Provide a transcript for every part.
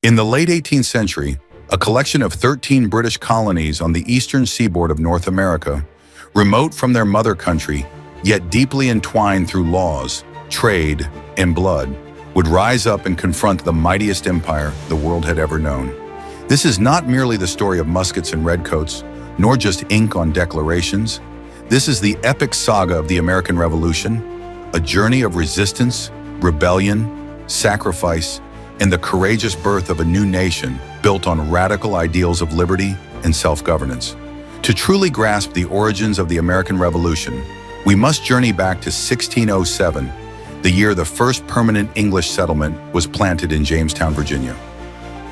In the late 18th century, a collection of 13 British colonies on the eastern seaboard of North America, remote from their mother country, yet deeply entwined through laws, trade, and blood, would rise up and confront the mightiest empire the world had ever known. This is not merely the story of muskets and redcoats, nor just ink on declarations. This is the epic saga of the American Revolution, a journey of resistance, rebellion, sacrifice, and the courageous birth of a new nation built on radical ideals of liberty and self-governance. To truly grasp the origins of the American Revolution, we must journey back to 1607, the year the first permanent English settlement was planted in Jamestown, Virginia.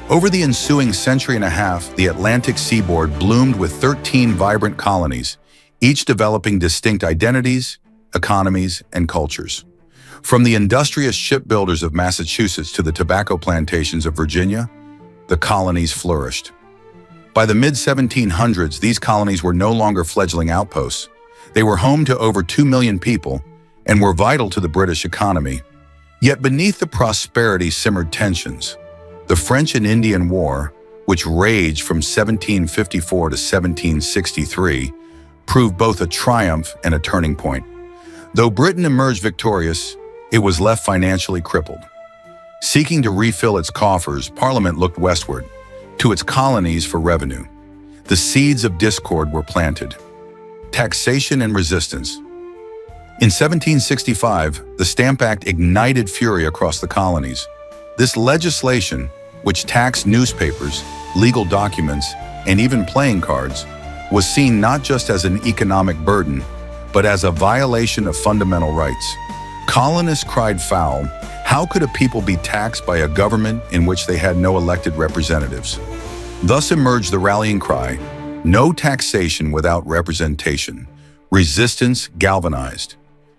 Over the ensuing century and a half, the Atlantic seaboard bloomed with 13 vibrant colonies, each developing distinct identities, economies, and cultures. From the industrious shipbuilders of Massachusetts to the tobacco plantations of Virginia, the colonies flourished. By the mid-1700s, these colonies were no longer fledgling outposts. They were home to over 2 million people and were vital to the British economy. Yet beneath the prosperity simmered tensions. The French and Indian War, which raged from 1754 to 1763, proved both a triumph and a turning point. Though Britain emerged victorious, it was left financially crippled. Seeking to refill its coffers, Parliament looked westward, to its colonies for revenue. The seeds of discord were planted. Taxation and resistance. In 1765, the Stamp Act ignited fury across the colonies. This legislation, which taxed newspapers, legal documents, and even playing cards, was seen not just as an economic burden, but as a violation of fundamental rights. Colonists cried foul. How could a people be taxed by a government in which they had no elected representatives? Thus emerged the rallying cry, "No taxation without representation." Resistance galvanized.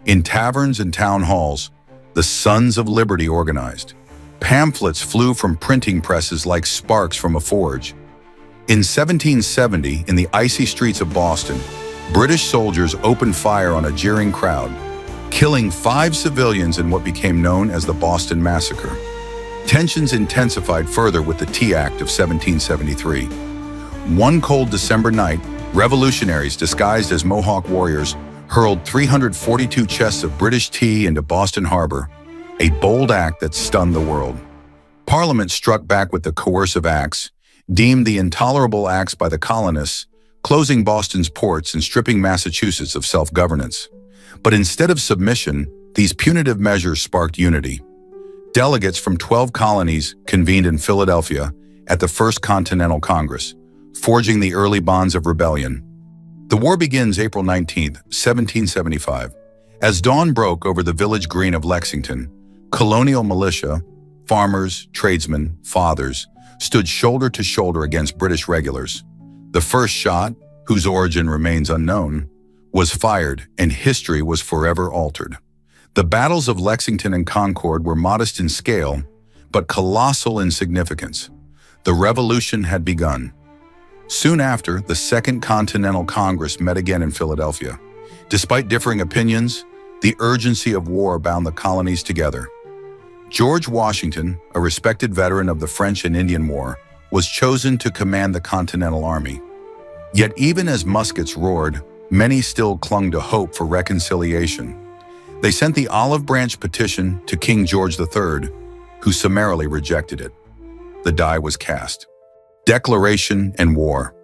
In taverns and town halls, the Sons of Liberty organized. Pamphlets flew from printing presses like sparks from a forge. In 1770, in the icy streets of Boston, British soldiers opened fire on a jeering crowd, killing 5 civilians in what became known as the Boston Massacre. Tensions intensified further with the Tea Act of 1773. One cold December night, revolutionaries disguised as Mohawk warriors hurled 342 chests of British tea into Boston Harbor, a bold act that stunned the world. Parliament struck back with the coercive acts, deemed the intolerable acts by the colonists, closing Boston's ports and stripping Massachusetts of self-governance. But instead of submission, these punitive measures sparked unity. Delegates from 12 colonies convened in Philadelphia at the First Continental Congress, forging the early bonds of rebellion. The war begins April 19, 1775. As dawn broke over the village green of Lexington, colonial militia, farmers, tradesmen, fathers, stood shoulder to shoulder against British regulars. The first shot, whose origin remains unknown, was fired, and history was forever altered. The battles of Lexington and Concord were modest in scale, but colossal in significance. The revolution had begun. Soon after, the Second Continental Congress met again in Philadelphia. Despite differing opinions, the urgency of war bound the colonies together. George Washington, a respected veteran of the French and Indian War, was chosen to command the Continental Army. Yet even as muskets roared, many still clung to hope for reconciliation. They sent the olive branch petition to King George III, who summarily rejected it. The die was cast. Declaration and war.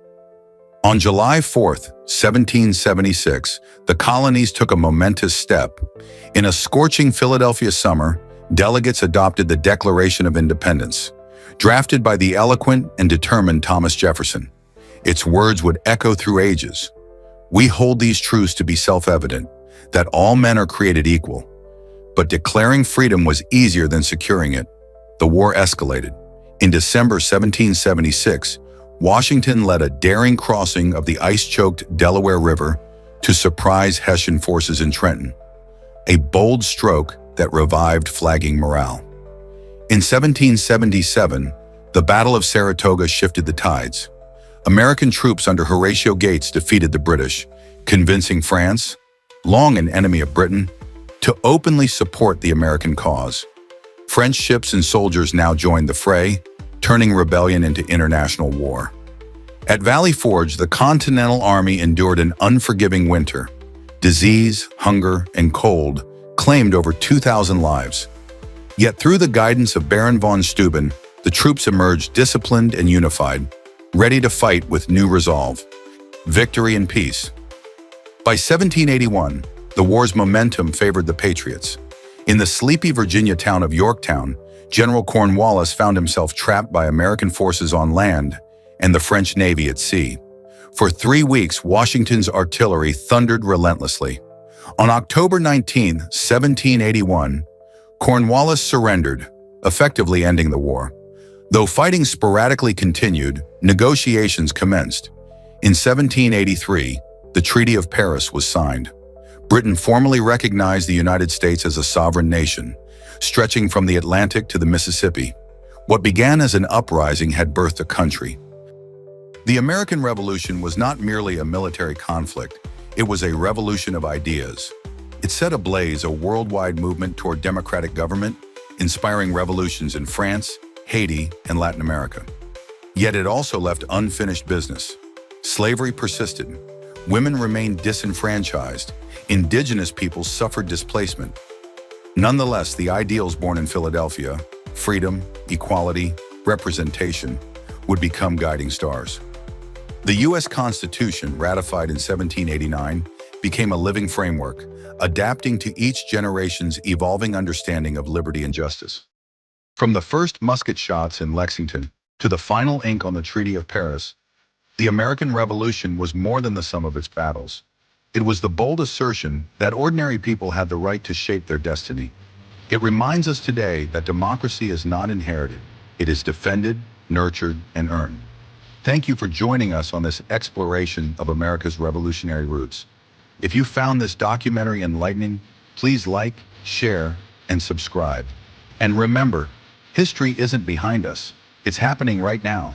On July 4, 1776, the colonies took a momentous step. In a scorching Philadelphia summer, delegates adopted the Declaration of Independence, drafted by the eloquent and determined Thomas Jefferson. Its words would echo through ages. "We hold these truths to be self-evident, that all men are created equal." But declaring freedom was easier than securing it. The war escalated. In December 1776, Washington led a daring crossing of the ice-choked Delaware River to surprise Hessian forces in Trenton, a bold stroke that revived flagging morale. In 1777, the Battle of Saratoga shifted the tides. American troops under Horatio Gates defeated the British, convincing France, long an enemy of Britain, to openly support the American cause. French ships and soldiers now joined the fray, turning rebellion into international war. At Valley Forge, the Continental Army endured an unforgiving winter. Disease, hunger, and cold claimed over 2,000 lives. Yet through the guidance of Baron von Steuben, the troops emerged disciplined and unified, ready to fight with new resolve. Victory and peace. By 1781, the war's momentum favored the Patriots. In the sleepy Virginia town of Yorktown, General Cornwallis found himself trapped by American forces on land and the French Navy at sea. For 3 weeks, Washington's artillery thundered relentlessly. On October 19, 1781, Cornwallis surrendered, effectively ending the war. Though fighting sporadically continued, negotiations commenced. In 1783, the Treaty of Paris was signed. Britain formally recognized the United States as a sovereign nation, stretching from the Atlantic to the Mississippi. What began as an uprising had birthed a country. The American Revolution was not merely a military conflict, it was a revolution of ideas. It set ablaze a worldwide movement toward democratic government, inspiring revolutions in France, Haiti, and Latin America. Yet it also left unfinished business. Slavery persisted. Women remained disenfranchised. Indigenous peoples suffered displacement. Nonetheless, the ideals born in Philadelphia, freedom, equality, representation, would become guiding stars. The U.S. Constitution, ratified in 1789, became a living framework, adapting to each generation's evolving understanding of liberty and justice. From the first musket shots in Lexington to the final ink on the Treaty of Paris, the American Revolution was more than the sum of its battles. It was the bold assertion that ordinary people had the right to shape their destiny. It reminds us today that democracy is not inherited. It is defended, nurtured, and earned. Thank you for joining us on this exploration of America's revolutionary roots. If you found this documentary enlightening, please like, share, and subscribe. And remember, history isn't behind us. It's happening right now.